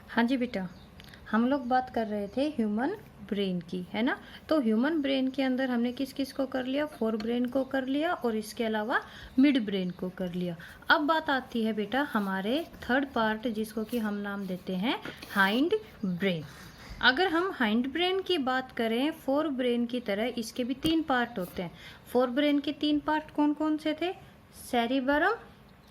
हाँ जी बेटा, हम लोग बात कर रहे थे ह्यूमन ब्रेन की, है ना। तो ह्यूमन ब्रेन के अंदर हमने किस किस को कर लिया, फोर ब्रेन को कर लिया और इसके अलावा मिड ब्रेन को कर लिया। अब बात आती है बेटा हमारे थर्ड पार्ट जिसको कि हम नाम देते हैं हाइंड ब्रेन। अगर हम हाइंड ब्रेन की बात करें फोर ब्रेन की तरह, इसके भी तीन पार्ट होते हैं। फोर ब्रेन के तीन पार्ट कौन कौन से थे? सेरिबरम,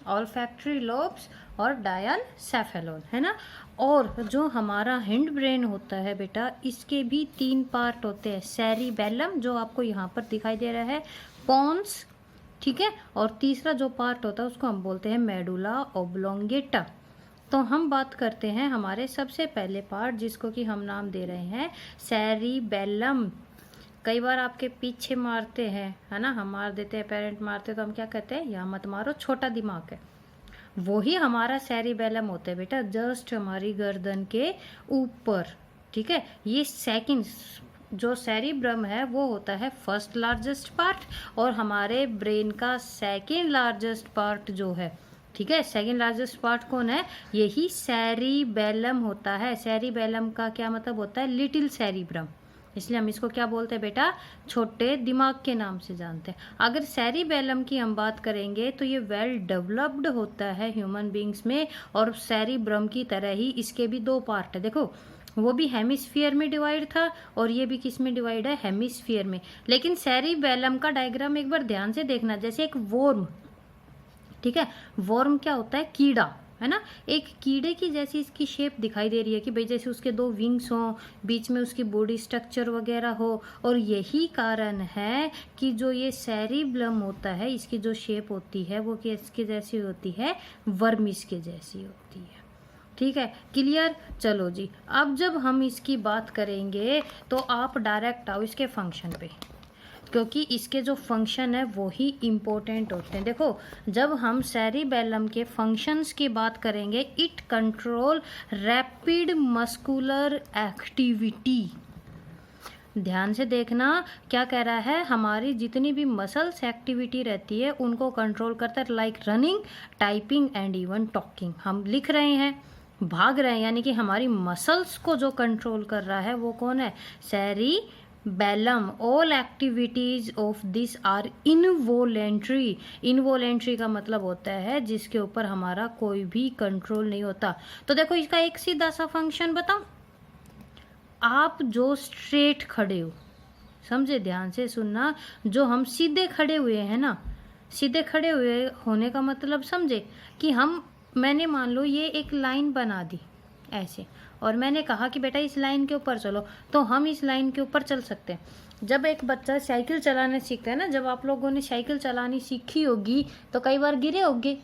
ऑल्फैक्टरी लोब्स और डायनसेफेलोन, है ना। और जो हमारा हिंड ब्रेन होता है बेटा, इसके भी तीन पार्ट होते हैं। सेरिबेलम जो आपको यहाँ पर दिखाई दे रहा है, पोन्स, ठीक है, और तीसरा जो पार्ट होता है उसको हम बोलते हैं मेडुला ओब्लोंगेटा। तो हम बात करते हैं हमारे सबसे पहले पार्ट जिसको कि हम नाम दे रहे हैं सेरिबेलम। कई बार आपके पीछे मारते हैं, है ना, हम मार देते हैं, पेरेंट मारते हैं, तो हम क्या कहते हैं, यहाँ मत मारो, छोटा दिमाग है। वही हमारा सेरिबेलम होता है बेटा, जस्ट हमारी गर्दन के ऊपर, ठीक है। ये सेकंड जो सेरिब्रम है वो होता है फर्स्ट लार्जेस्ट पार्ट, और हमारे ब्रेन का सेकंड लार्जेस्ट पार्ट जो है, ठीक है, सेकंड लार्जेस्ट पार्ट कौन है? यही सेरिबेलम होता है। सेरिबेलम का क्या मतलब होता है? Little cerebrum. इसलिए हम इसको क्या बोलते हैं बेटा? छोटे दिमाग के नाम से जानते हैं। अगर सेरिबेलम की हम बात करेंगे तो ये वेल डेवलप्ड होता है ह्यूमन बींग्स में, और सेरिब्रम की तरह ही इसके भी दो पार्ट है। देखो, वो भी हेमिस्फीयर में डिवाइड था और ये भी किस में डिवाइड है? हेमिस्फीयर में। लेकिन सेरिबेलम का डायग्राम एक बार ध्यान से देखना, जैसे एक वॉर्म, ठीक है, वॉर्म क्या होता है? कीड़ा, है ना। एक कीड़े की जैसी इसकी शेप दिखाई दे रही है कि भाई जैसे उसके दो विंग्स हों, बीच में उसकी बॉडी स्ट्रक्चर वगैरह हो, और यही कारण है कि जो ये सेरिब्लम होता है इसकी जो शेप होती है वो किसके जैसी होती है? वर्मिस के जैसी होती है। ठीक है, क्लियर? चलो जी, अब जब हम इसकी बात करेंगे तो आप डायरेक्ट आओ इसके फंक्शन पे, क्योंकि इसके जो फंक्शन है वो ही इम्पोर्टेंट होते हैं। देखो, जब हम सेरिबेलम के फंक्शंस की बात करेंगे, it control rapid muscular activity. ध्यान से देखना, क्या कह रहा है? हमारी जितनी भी मसल्स एक्टिविटी रहती है उनको कंट्रोल करता है, like running, typing and even talking. हम लिख रहे हैं, भाग रहे हैं, यानी कि हमारी मसल्स को जो कंट्रोल कर रहा है वो कौन है? Cerebellum. All activities of this are involuntary. Involuntary का मतलब होता है जिसके ऊपर हमारा कोई भी कंट्रोल नहीं होता। तो देखो, इसका एक सीधा सा फंक्शन बताऊं। आप जो स्ट्रेट खड़े हो, समझे, ध्यान से सुनना, जो हम सीधे खड़े हुए हैं ना, सीधे खड़े हुए होने का मतलब समझे कि मैंने मान लो ये एक लाइन बना दी ऐसे, और मैंने कहा कि बेटा इस लाइन के ऊपर चलो, तो हम इस लाइन के ऊपर चल सकते हैं। जब एक बच्चा साइकिल चलाने सीखता है ना, जब आप लोगों ने साइकिल चलानी सीखी होगी तो कई बार गिरे होगे,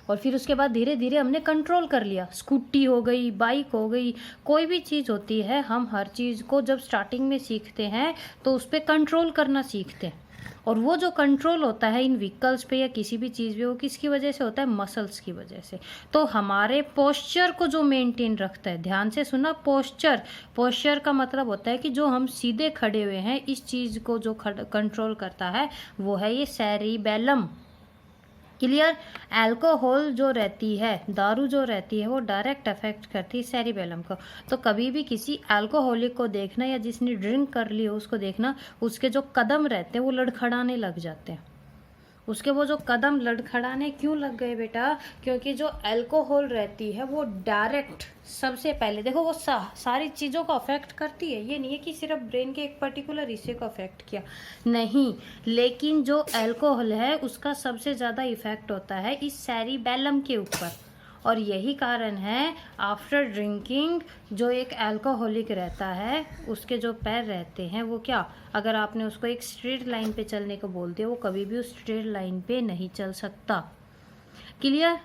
और फिर उसके बाद धीरे धीरे हमने कंट्रोल कर लिया। स्कूटी हो गई, बाइक हो गई, कोई भी चीज़ होती है, हम हर चीज़ को जब स्टार्टिंग में सीखते हैं तो उस पर कंट्रोल करना सीखते हैं। और वो जो कंट्रोल होता है इन व्हीकल्स पे या किसी भी चीज़ पे, वो किसकी वजह से होता है? मसल्स की वजह से। तो हमारे पोस्चर को जो मेंटेन रखता है, ध्यान से सुना, पोस्चर, पोस्चर का मतलब होता है कि जो हम सीधे खड़े हुए हैं, इस चीज़ को जो कंट्रोल करता है वो है ये सेरिबेलम। क्लियर? अल्कोहल जो रहती है, दारू जो रहती है, वो डायरेक्ट अफेक्ट करती है सेरिबेलम को। तो कभी भी किसी अल्कोहलिक को देखना या जिसने ड्रिंक कर ली हो उसको देखना, उसके जो कदम रहते हैं वो लड़खड़ाने लग जाते हैं। उसके वो जो कदम लड़खड़ाने क्यों लग गए बेटा? क्योंकि जो अल्कोहल रहती है वो डायरेक्ट, सबसे पहले देखो, वो सारी चीज़ों को अफेक्ट करती है। ये नहीं है कि सिर्फ ब्रेन के एक पर्टिकुलर हिस्से को अफेक्ट किया, नहीं, लेकिन जो अल्कोहल है उसका सबसे ज़्यादा इफेक्ट होता है इस सेरिबेलम के ऊपर। और यही कारण है आफ्टर ड्रिंकिंग जो एक अल्कोहलिक रहता है उसके जो पैर रहते हैं वो क्या, अगर आपने उसको एक स्ट्रेट लाइन पे चलने को बोल दिया, वो कभी भी उस स्ट्रेट लाइन पे नहीं चल सकता। क्लियर?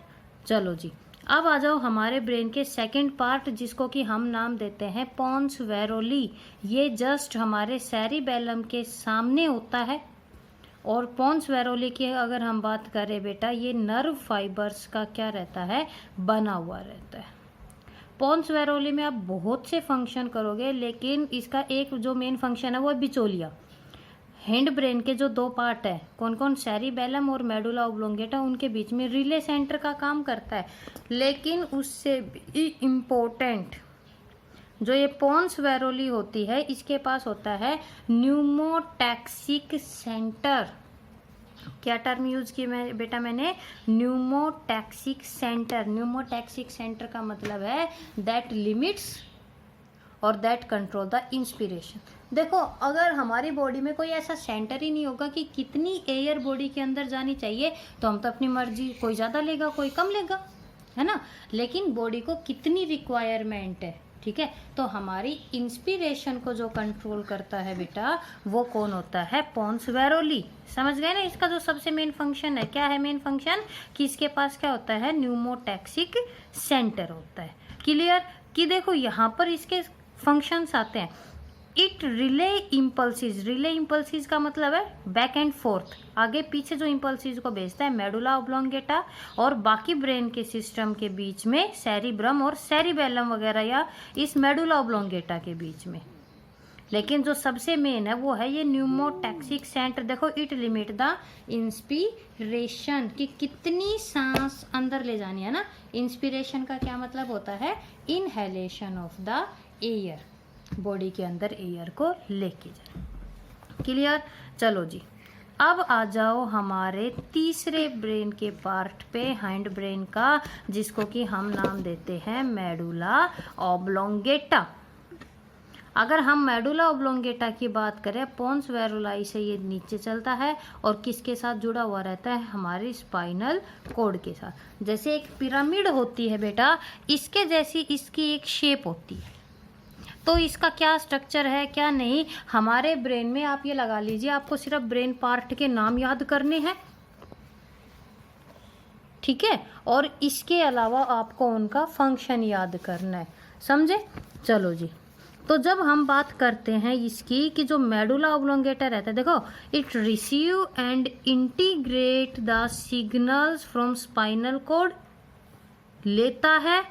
चलो जी, अब आ जाओ हमारे ब्रेन के सेकंड पार्ट जिसको कि हम नाम देते हैं पोन्स वेरोली। ये जस्ट हमारे सेरिबेलम के सामने होता है। और पोन्स वेरोली की अगर हम बात करें बेटा, ये नर्व फाइबर्स का क्या रहता है? बना हुआ रहता है। पोन्स वेरोली में आप बहुत से फंक्शन करोगे, लेकिन इसका एक जो मेन फंक्शन है वो है बिचौलिया। हैंड ब्रेन के जो दो पार्ट है, कौन कौन, सेरिबेलम और मेडुला ऑब्लोंगेटा, उनके बीच में रिले सेंटर का काम करता है। लेकिन उससे भी इम्पोर्टेंट जो ये पोन्स वेरोली होती है, इसके पास होता है न्यूमोटैक्सिक सेंटर। क्या टर्म यूज की मैं बेटा, मैंने न्यूमोटैक्सिक सेंटर। न्यूमोटैक्सिक सेंटर का मतलब है दैट लिमिट्स और दैट कंट्रोल द इंस्पिरेशन। देखो, अगर हमारी बॉडी में कोई ऐसा सेंटर ही नहीं होगा कि कितनी एयर बॉडी के अंदर जानी चाहिए, तो हम तो अपनी मर्जी, कोई ज़्यादा लेगा कोई कम लेगा, है ना। लेकिन बॉडी को कितनी रिक्वायरमेंट है, ठीक है। तो हमारी इंस्पिरेशन को जो कंट्रोल करता है बेटा, वो कौन होता है, पोन्स वेरोली। समझ गए ना। इसका जो सबसे मेन फंक्शन है, क्या है मेन फंक्शन, कि इसके पास क्या होता है, न्यूमोटैक्सिक सेंटर होता है। क्लियर। कि देखो यहाँ पर इसके फंक्शंस आते हैं। It relay impulses. Relay impulses का मतलब है बैक एंड फोर्थ, आगे पीछे जो इम्पल्सिस को भेजता है मेडुला ऑब्लोंगेटा और बाकी ब्रेन के सिस्टम के बीच में, सेरिब्रम और सेरिबेलम वगैरह या इस मेडुला ऑब्लोंगेटा के बीच में। लेकिन जो सबसे मेन है वो है ये न्यूमोटैक्सिक सेंटर। देखो, इट लिमिट द इंस्पिरेशन, कि कितनी सांस अंदर ले जानी है ना। इंस्पिरेशन का क्या मतलब होता है, inhalation of the air, body के अंदर एयर को लेके जाए। क्लियर। चलो जी, अब आ जाओ हमारे तीसरे ब्रेन के पार्ट पे, हैंड ब्रेन का, जिसको कि हम नाम देते हैं मेडुला ऑब्लोंगेटा। अगर हम मेडुला ऑब्लोंगेटा की बात करें, पोन्स वेरोलाई से ये नीचे चलता है और किसके साथ जुड़ा हुआ रहता है, हमारी स्पाइनल कोड के साथ। जैसे एक पिरामिड होती है बेटा, इसके जैसी इसकी एक शेप होती है। तो इसका क्या स्ट्रक्चर है क्या नहीं, हमारे ब्रेन में आप ये लगा लीजिए, आपको सिर्फ ब्रेन पार्ट के नाम याद करने हैं, ठीक है। और इसके अलावा आपको उनका फंक्शन याद करना है, समझे। चलो जी, तो जब हम बात करते हैं इसकी, कि जो मेडुला ऑब्लोंगेटा रहता है, देखो, it receive and integrate the signals from spinal cord, लेता है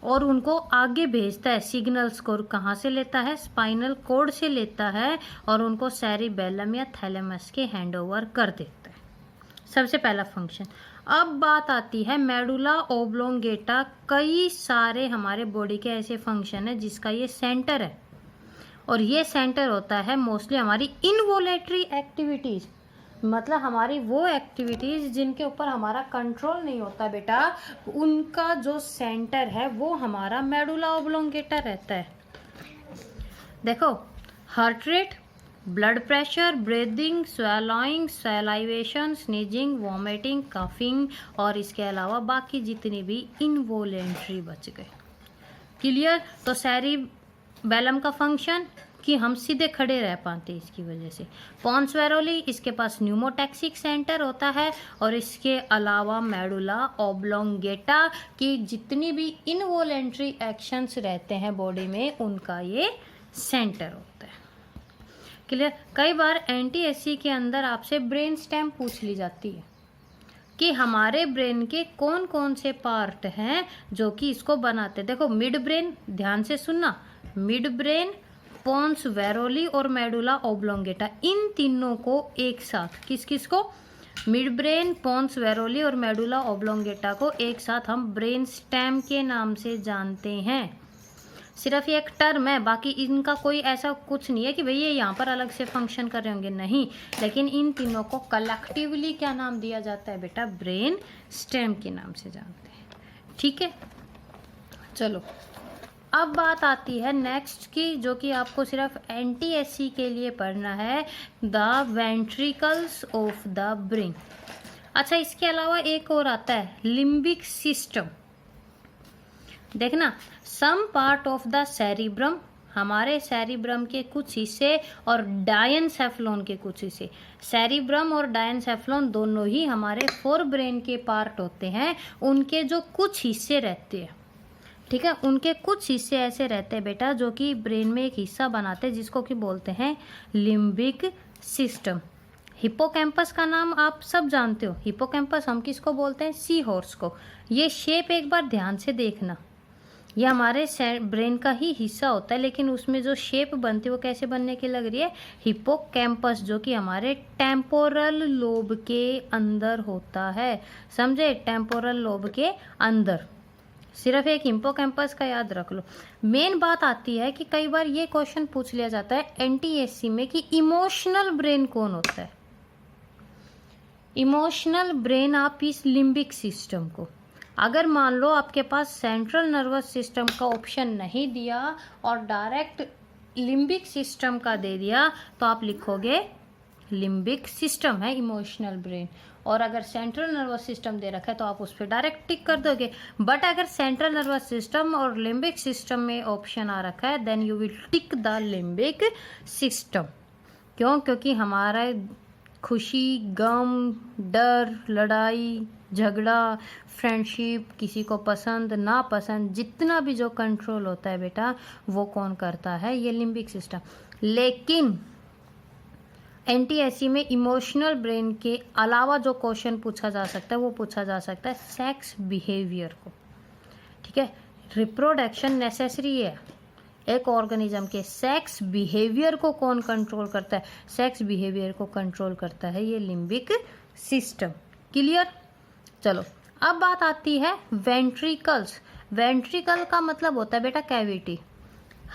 और उनको आगे भेजता है। सिग्नल्स को कहाँ से लेता है, स्पाइनल कोड से लेता है और उनको सेरिबेलम या थैलेमस के हैंडओवर कर देता है। सबसे पहला फंक्शन। अब बात आती है मेडुला ऑब्लोंगेटा, कई सारे हमारे बॉडी के ऐसे फंक्शन है जिसका ये सेंटर है, और ये सेंटर होता है मोस्टली हमारी इनवॉलेटरी एक्टिविटीज़, मतलब हमारी वो एक्टिविटीज़ जिनके ऊपर हमारा कंट्रोल नहीं होता बेटा, उनका जो सेंटर है वो हमारा मेडुला ऑब्लोंगेटा रहता है। देखो, heart rate, blood pressure, breathing, swallowing, salivation, sneezing, vomiting, coughing, और इसके अलावा बाकी जितनी भी इनवॉलेंट्री बच गए। क्लियर। तो सेरिबेलम का फंक्शन, कि हम सीधे खड़े रह पाते हैं इसकी वजह से। पोन्स वेरोली, इसके पास न्यूमोटैक्सिक सेंटर होता है, और इसके अलावा मेडुला ऑब्लोंगेटा की जितनी भी इनवॉलेंट्री एक्शंस रहते हैं बॉडी में, उनका ये सेंटर होता है। क्लियर। कई बार एनटीएससी के अंदर आपसे ब्रेन स्टेम पूछ ली जाती है कि हमारे ब्रेन के कौन कौन से पार्ट हैं जो कि इसको बनाते हैं। देखो, मिड ब्रेन, ध्यान से सुनना, मिड ब्रेन, पोन्स वेरोली और मेडुला ऑब्लोंगेटा, इन तीनों को एक साथ, किस किस को, मिड ब्रेन, पोन्स वेरोली और मेडुला ऑब्लोंगेटा को एक साथ हम ब्रेन स्टेम के नाम से जानते हैं। सिर्फ ये एक टर्म है, बाकी इनका कोई ऐसा कुछ नहीं है कि भैया यहाँ पर अलग से फंक्शन कर रहे होंगे, नहीं। लेकिन इन तीनों को कलेक्टिवली क्या नाम दिया जाता है बेटा, ब्रेन स्टेम के नाम से जानते हैं, ठीक है। चलो, अब बात आती है नेक्स्ट की, जो कि आपको सिर्फ एनटीएससी के लिए पढ़ना है, the ventricles of the brain. अच्छा, इसके अलावा एक और आता है, लिम्बिक सिस्टम। देखना, some part of the cerebrum, हमारे सेरिब्रम के कुछ हिस्से और डायनसेफ्लॉन के कुछ हिस्से। सेरिब्रम और डायनसेफ्लॉन दोनों ही हमारे फोर ब्रेन के पार्ट होते हैं, उनके जो कुछ हिस्से रहते हैं, ठीक है, उनके कुछ हिस्से ऐसे रहते हैं बेटा जो कि ब्रेन में एक हिस्सा बनाते हैं, जिसको कि बोलते हैं लिम्बिक सिस्टम। हिप्पोकैम्पस का नाम आप सब जानते हो। हिप्पोकैम्पस हम किसको बोलते हैं, सी हॉर्स को। ये शेप एक बार ध्यान से देखना, ये हमारे ब्रेन का ही हिस्सा होता है, लेकिन उसमें जो शेप बनती है वो कैसे बनने की लग रही है, हिप्पोकैम्पस, जो कि हमारे टेम्पोरल लोब के अंदर होता है। समझे, टेम्पोरल लोब के अंदर। सिर्फ एक हिप्पोकैम्पस का याद रख लो। मेन बात आती है कि कई बार ये क्वेश्चन पूछ लिया जाता है एनटीएससी में कि इमोशनल ब्रेन कौन होता है। इमोशनल ब्रेन आप इस लिम्बिक सिस्टम को, अगर मान लो आपके पास सेंट्रल नर्वस सिस्टम का ऑप्शन नहीं दिया और डायरेक्ट लिम्बिक सिस्टम का दे दिया तो आप लिखोगे लिम्बिक सिस्टम है इमोशनल ब्रेन, और अगर सेंट्रल नर्वस सिस्टम दे रखा है तो आप उस पर डायरेक्ट टिक कर दोगे। बट अगर सेंट्रल नर्वस सिस्टम और लिम्बिक सिस्टम में ऑप्शन आ रखा है then you will tick the limbic system. क्यों? क्योंकि हमारा खुशी, गम, डर, लड़ाई झगड़ा, फ्रेंडशिप, किसी को पसंद ना पसंद, जितना भी जो कंट्रोल होता है बेटा वो कौन करता है, ये लिम्बिक सिस्टम। लेकिन एनटीएससी में इमोशनल ब्रेन के अलावा जो क्वेश्चन पूछा जा सकता है वो पूछा जा सकता है सेक्स बिहेवियर को। ठीक है, रिप्रोडक्शन नेसेसरी है एक ऑर्गेनिज्म के, सेक्स बिहेवियर को कौन कंट्रोल करता है, सेक्स बिहेवियर को कंट्रोल करता है ये लिम्बिक सिस्टम। क्लियर? चलो अब बात आती है वेंट्रिकल्स। वेंट्रिकल का मतलब होता है बेटा कैविटी।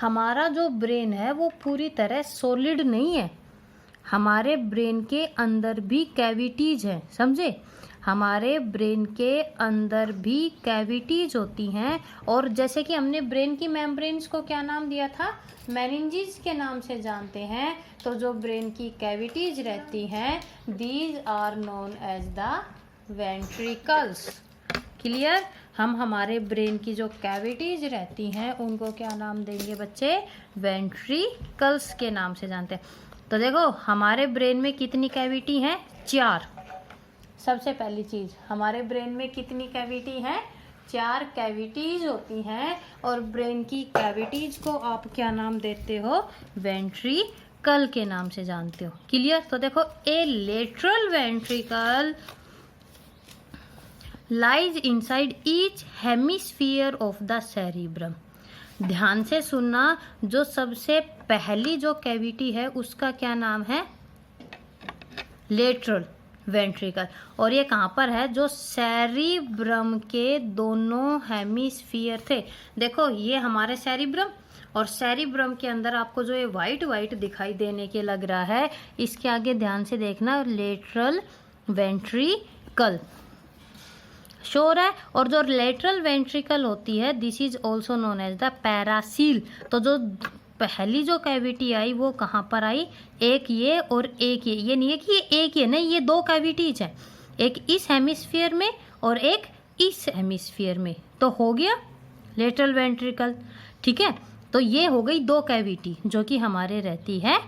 हमारा जो ब्रेन है वो पूरी तरह सॉलिड नहीं है, हमारे ब्रेन के अंदर भी कैविटीज हैं। समझे, हमारे ब्रेन के अंदर भी कैविटीज होती हैं, और जैसे कि हमने ब्रेन की मेम्ब्रेन्स को क्या नाम दिया था, मेनिंजेस के नाम से जानते हैं। तो जो ब्रेन की कैविटीज रहती हैं these are known as the ventricles. Clear? हम हमारे ब्रेन की जो कैविटीज रहती हैं उनको क्या नाम देंगे बच्चे, वेंट्रिकल्स के नाम से जानते हैं। तो देखो हमारे ब्रेन में कितनी कैविटी हैं, 4। सबसे पहली चीज, हमारे ब्रेन में कितनी कैविटी है, 4 कैविटीज होती हैं, और ब्रेन की कैविटीज को आप क्या नाम देते हो, वेंट्रिकल के नाम से जानते हो। क्लियर? तो देखो a lateral ventricle lies inside each hemisphere of the cerebrum. ध्यान से सुनना, जो सबसे पहली जो कैविटी है उसका क्या नाम है, लेटरल वेंट्रिकल, और ये कहाँ पर है, जो सेरिब्रम के दोनों हेमिस्फीयर थे। देखो ये हमारे सेरिब्रम, और सेरिब्रम के अंदर आपको जो ये वाइट वाइट दिखाई देने के लग रहा है, इसके आगे ध्यान से देखना, लेटरल वेंट्रिकल श्योर है। और जो लेटरल वेंट्रिकल होती है this is also known as the paracele. तो जो पहली जो कैविटी आई वो कहाँ पर आई, एक ये और एक ये नहीं है कि ये एक ये नहीं, ये 2 कैविटीज हैं, एक इस हेमिस्फीयर में और एक इस हेमिस्फीयर में, तो हो गया लेटरल वेंट्रिकल। ठीक है, तो ये हो गई 2 कैविटी जो कि हमारे रहती है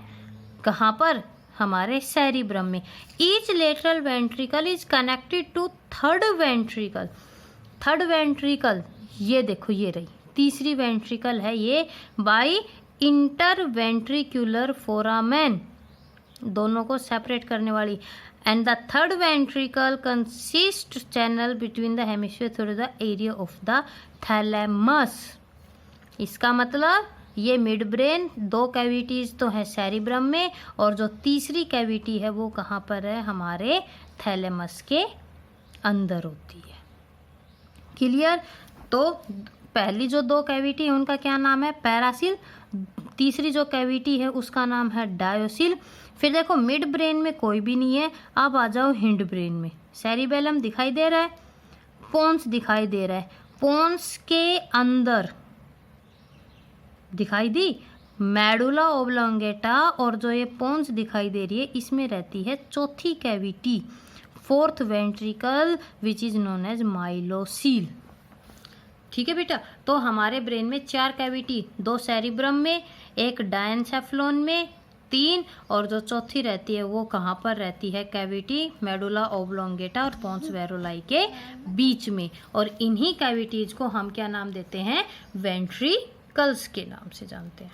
कहाँ पर, हमारे सेरिब्रम में। Each lateral ventricle is connected to third ventricle. Third ventricle ये देखो ये रही, तीसरी वेंट्रिकल है ये, बाई इंटरवेंट्रिकुलर फोरामेन, दोनों को सेपरेट करने वाली। And the third ventricle consist channel between the hemisphere through the area of the thalamus. इसका मतलब ये मिड ब्रेन, 2 कैविटीज तो है सेरिब्रम में, और जो तीसरी कैविटी है वो कहाँ पर है, हमारे थैलेमस के अंदर होती है। क्लियर? तो पहली जो 2 कैविटी है उनका क्या नाम है, पैरासील, तीसरी जो कैविटी है उसका नाम है डायोसील। फिर देखो मिड ब्रेन में कोई भी नहीं है, अब आ जाओ हिंड ब्रेन में। सेरिबेलम दिखाई दे रहा है, पोन्स दिखाई दे रहा है, पोन्स के अंदर दिखाई दी मेडुला ओब्लोंगेटा, और जो ये पोन्स दिखाई दे रही है इसमें रहती है चौथी cavity, 4th ventricle which is known as myelocele. ठीक है बेटा, तो हमारे ब्रेन में 4 कैविटी, 2 सेरिब्रम में, एक डायनसेफ्लोन में, 3, और जो चौथी रहती है वो कहाँ पर रहती है कैविटी, मेडुला ओब्लोंगेटा और पोन्स वेरोलाई के बीच में, और इन्हीं कैविटीज को हम क्या नाम देते हैं, वेंट्रिकल्स के नाम से जानते हैं।